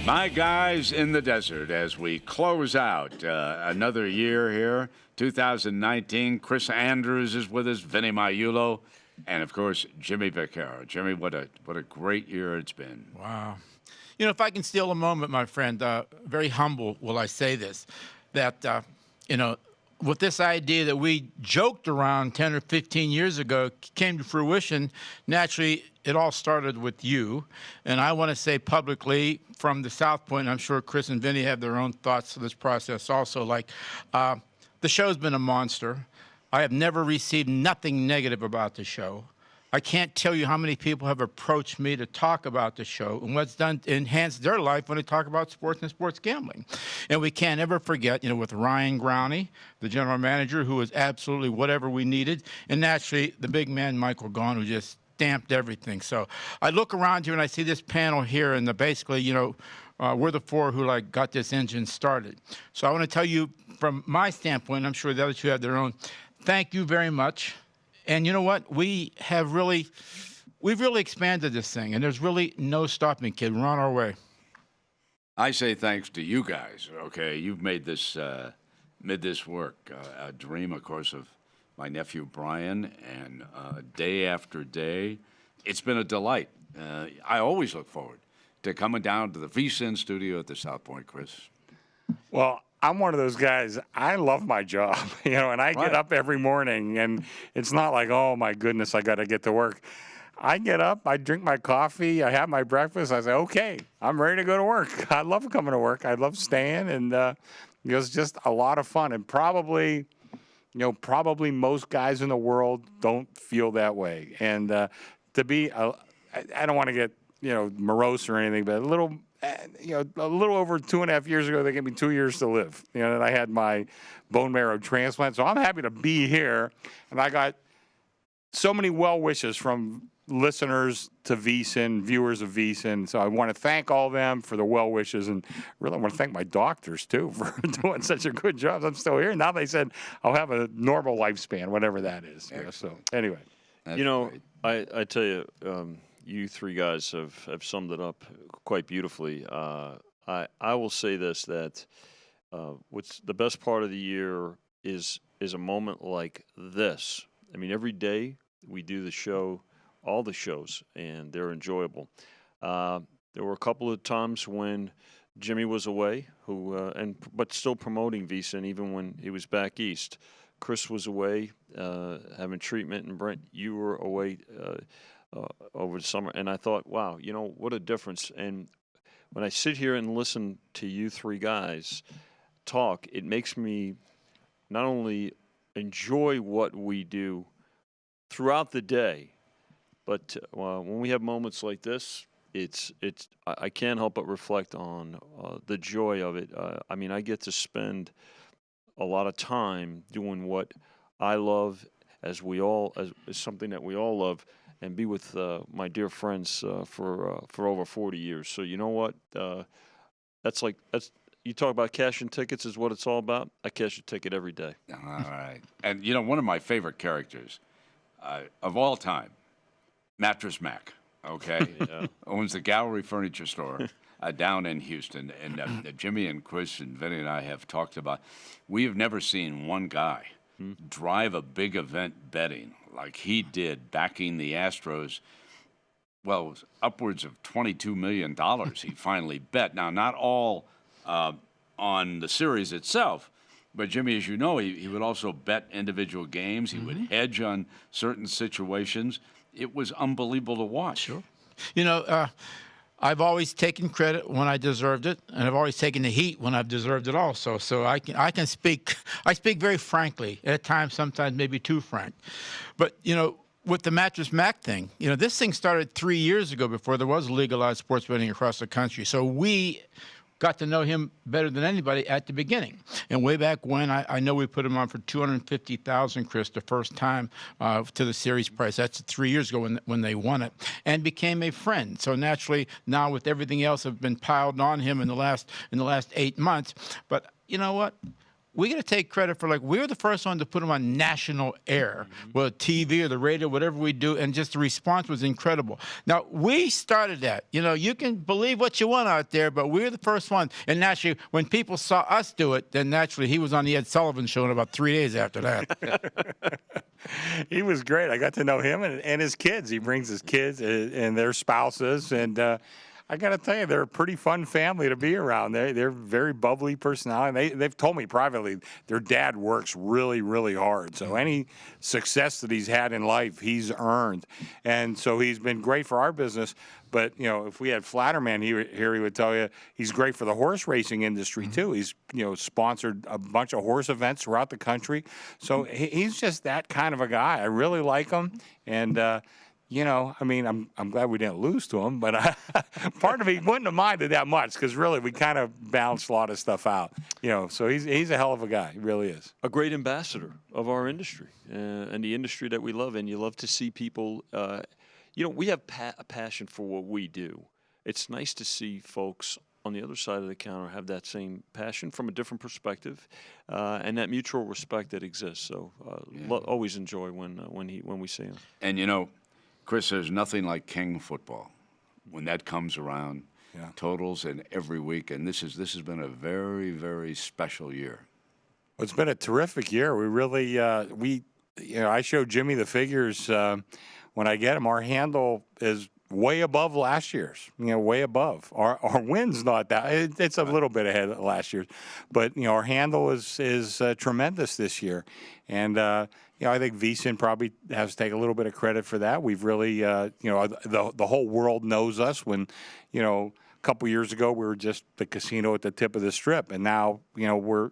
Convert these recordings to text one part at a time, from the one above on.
My guys in the desert as we close out another year here, 2019. Chris Andrews is with us, Vinny Magliulo, and of course Jimmy Vaccaro. Jimmy, what a great year it's been. Wow. You know, if I can steal a moment, my friend, very humble will I say this, that, with this idea that we joked around 10 or 15 years ago came to fruition, naturally, it all started with you. And I want to say publicly from the South Point, I'm sure Chris and Vinny have their own thoughts to this process also, the show's been a monster. I have never received nothing negative about the show. I can't tell you how many people have approached me to talk about the show and what's done to enhance their life when they talk about sports and sports gambling. And we can't ever forget, with Ryan Growney, the general manager, who was absolutely whatever we needed, and naturally the big man, Michael Gaughan, who just stamped everything. So I look around here and I see this panel here, and basically, we're the four who got this engine started. So I want to tell you from my standpoint, I'm sure the other two have their own, thank you very much. And you know what? We've really expanded this thing, and there's really no stopping, kid. We're on our way. I say thanks to you guys. Okay, you've made this work. A dream, of course, of my nephew Brian, and day after day, it's been a delight. I always look forward to coming down to the VSiN studio at the South Point, Chris. Well, I'm one of those guys. I love my job, and I get up every morning, and it's not like, oh my goodness, I got to get to work. I get up, I drink my coffee, I have my breakfast. I say, okay, I'm ready to go to work. I love coming to work. I love staying, and it's just a lot of fun. And probably most guys in the world don't feel that way. And to be, I don't want to get morose or anything, but a little over 2.5 years ago, they gave me 2 years to live. And I had my bone marrow transplant. So I'm happy to be here. And I got so many well wishes from listeners to VSiN, viewers of VSiN. So I want to thank all of them for the well wishes, and really want to thank my doctors too for doing such a good job. I'm still here. Now they said I'll have a normal lifespan, whatever that is. So anyway, great. I tell you. You three guys have summed it up quite beautifully. I will say this, that what's the best part of the year is a moment like this. I mean, every day we do the show, all the shows, and they're enjoyable. There were a couple of times when Jimmy was away, but still promoting VSiN even when he was back east. Chris was away having treatment, and Brent, you were away over the summer, and I thought, wow, what a difference. And when I sit here and listen to you three guys talk, it makes me not only enjoy what we do throughout the day, but when we have moments like this, I can't help but reflect on the joy of it. I get to spend a lot of time doing what I love, as something that we all love, and be with my dear friends for over 40 years. So you know what? That's you talk about cashing tickets is what it's all about. I cash a ticket every day. All right. And one of my favorite characters of all time, Mattress Mac. Okay, owns the Gallery Furniture Store down in Houston, and Jimmy and Chris and Vinny and I have talked about. We have never seen one guy drive a big event betting like he did, backing the Astros. Well, it was upwards of $22 million he finally bet. Now, not all on the series itself, but Jimmy, as you know, he would also bet individual games. He would hedge on certain situations. It was unbelievable to watch. Sure. I've always taken credit when I deserved it, and I've always taken the heat when I've deserved it also. So I can speak. I speak very frankly. At times, sometimes maybe too frank. But with the Mattress Mac thing, this thing started 3 years ago before there was legalized sports betting across the country. So we got to know him better than anybody at the beginning. And way back when, I know we put him on for $250,000, Chris, the first time to the series price. That's 3 years ago when they won it, and became a friend. So naturally, now with everything else have been piled on him in the last 8 months. But you know what? we got to take credit for, like, we were the first one to put them on national air, whether TV or the radio, whatever we do, and just the response was incredible. Now, we started that. You know, you can believe what you want out there, but we're the first one. And naturally, when people saw us do it, then naturally he was on the Ed Sullivan Show in about 3 days after that. He was great. I got to know him and his kids. He brings his kids and their spouses, and I got to tell you, they're a pretty fun family to be around. They're very bubbly personality. They've told me privately their dad works really, really hard. So any success that he's had in life, he's earned. And so he's been great for our business. But, you know, if we had Flatterman here, he would tell you he's great for the horse racing industry, too. He's, you know, sponsored a bunch of horse events throughout the country. So he's just that kind of a guy. I really like him. And, you know, I mean, I'm glad we didn't lose to him, but part of me wouldn't have minded that much because really we kind of balanced a lot of stuff out, you know. So he's a hell of a guy. He really is. A great ambassador of our industry and the industry that we love. And you love to see people, you know, we have a passion for what we do. It's nice to see folks on the other side of the counter have that same passion from a different perspective and that mutual respect that exists. So always enjoy when we see him. And, you know, Chris, there's nothing like King football when that comes around. Yeah. Totals and every week, and this has been a very, very special year. Well, it's been a terrific year. We really you know, I showed Jimmy the figures when I get them. Our handle is way above last year's. You know, way above. Our win's not that. It's a little bit ahead of last year's, but you know, our handle is tremendous this year, and. You know, I think VSiN probably has to take a little bit of credit for that. We've really, you know, the whole world knows us. When, you know, a couple years ago we were just the casino at the tip of the strip, and now, you know, we're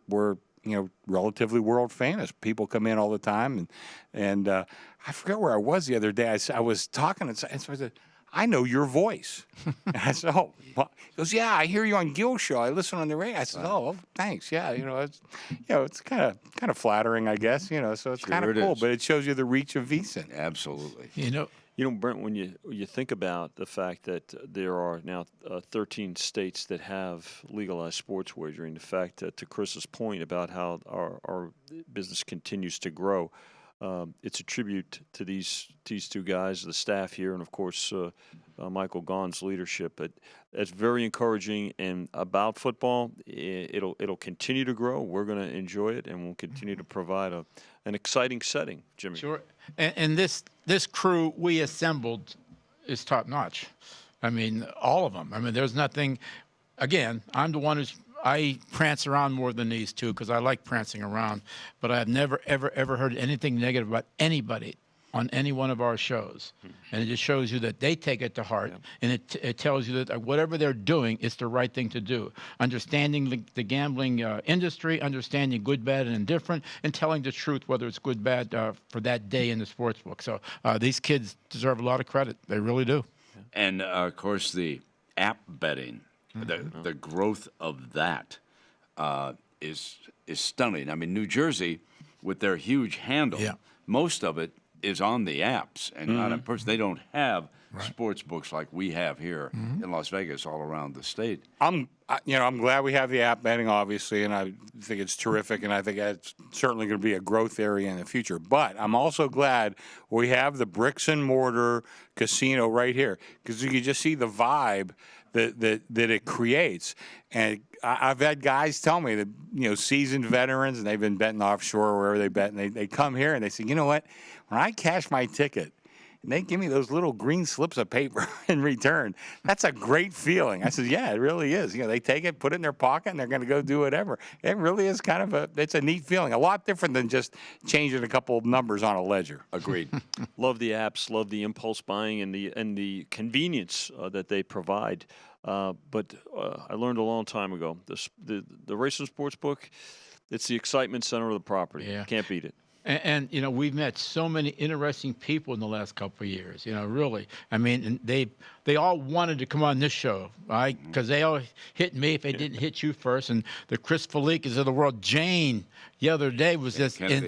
you know, relatively world famous. People come in all the time, and I forget where I was the other day. I was talking, and so I said, I know your voice. And I said, oh, well. He goes, yeah, I hear you on Gil Show. I listen on the radio. I said, oh, thanks. Yeah, you know, it's kind of flattering, I guess. You know, so it's kind of cool. But it shows you the reach of VSiN. Absolutely. You know, Brent, when you think about the fact that there are now 13 states that have legalized sports wagering, the fact that, to Chris's point about how our business continues to grow, it's a tribute to these two guys, the staff here, and of course Michael Gaughan's leadership. But it's very encouraging. And about football, it'll continue to grow. We're going to enjoy it, and we'll continue to provide an exciting setting, Jimmy. Sure. And this crew we assembled is top notch. I mean, all of them. I mean, there's nothing. Again, I'm the one I prance around more than these two because I like prancing around, but I've never, ever heard anything negative about anybody on any one of our shows. And it just shows you that they take it to heart, and it tells you that whatever they're doing is the right thing to do. Understanding the gambling industry, understanding good, bad, and indifferent, and telling the truth, whether it's good, bad, for that day in the sports book. So these kids deserve a lot of credit. They really do. And, of course, the app betting. The growth of that is stunning. I mean, New Jersey, with their huge handle, most of it is on the apps and not in person. They don't have sports books like we have here in Las Vegas, all around the state. I'm glad we have the app betting, obviously, and I think it's terrific, and I think it's certainly going to be a growth area in the future. But I'm also glad we have the bricks and mortar casino right here because you can just see the vibe that it creates. And I've had guys tell me that, you know, seasoned veterans, and they've been betting offshore or wherever they bet, and they come here and they say, you know what, when I cash my ticket and they give me those little green slips of paper in return, that's a great feeling. I said, yeah, it really is. You know, they take it, put it in their pocket, and they're going to go do whatever. It really is kind of it's a neat feeling, a lot different than just changing a couple of numbers on a ledger. Agreed. Love the apps, love the impulse buying and the convenience that they provide. But I learned a long time ago, the Racing Sports Book, it's the excitement center of the property. Yeah. Can't beat it. And you know, we've met so many interesting people in the last couple of years. You know, really. I mean, and they all wanted to come on this show, right? Because they all hit me if they didn't hit you first. And the Chris Felikas of the world, Jane, the other day was just I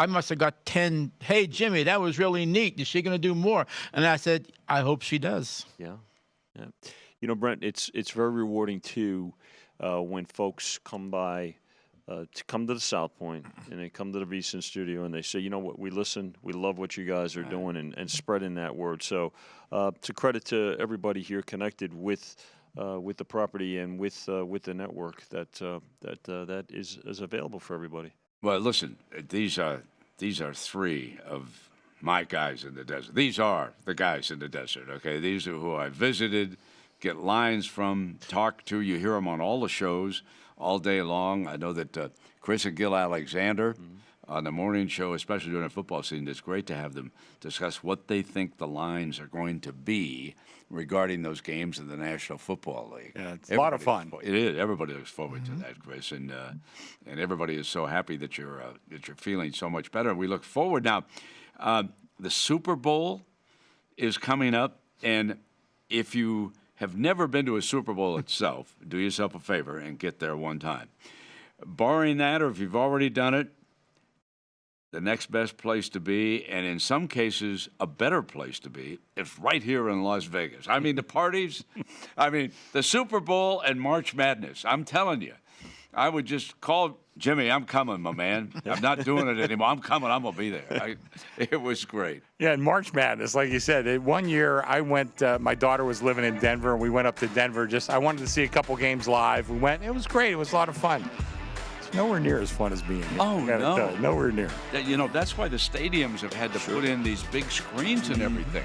must have got 10. Hey, Jimmy, that was really neat. Is she going to do more? And I said, I hope she does. Yeah. You know, Brent, it's very rewarding too when folks come by to come to the South Point and they come to the VSiN studio and they say, you know what, we listen, we love what you guys are doing, and spreading that word. So to credit to everybody here connected with the property and with the network that is available for everybody. Well, listen, these are three of my guys in the desert. These are the guys in the desert, okay? These are who I visited, get lines from, talk to. You hear them on all the shows all day long. I know that Chris and Gil Alexander on the morning show, especially during the football season, it's great to have them discuss what they think the lines are going to be regarding those games in the National Football League. Yeah, it's a lot of fun. It is. Everybody looks forward to that, Chris, and everybody is so happy that you're feeling so much better. We look forward now. The Super Bowl is coming up, and if you have never been to a Super Bowl itself, do yourself a favor and get there one time. Barring that, or if you've already done it, the next best place to be, and in some cases, a better place to be, is right here in Las Vegas. I mean, the parties, the Super Bowl and March Madness. I'm telling you, I would just call Jimmy, I'm coming, my man. I'm not doing it anymore. I'm coming. I'm going to be there. It was great. Yeah, and March Madness, like you said, one year I went, my daughter was living in Denver, and we went up to Denver. I wanted to see a couple games live. We went. It was great. It was a lot of fun. It's nowhere near as fun as being here. Oh, no. Nowhere near. That's why the stadiums have had to put in these big screens and everything.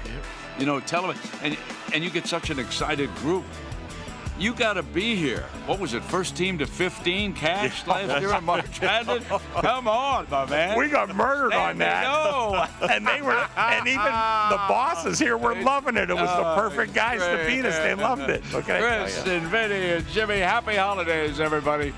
Television. And you get such an excited group. You got to be here. What was it, first team to 15 cash last year in March Madness? Come on, my man. We got murdered on that. And even the bosses here were loving it. It was the perfect guys to beat us. They loved it. Okay. Chris and Vinny and Jimmy, happy holidays, everybody.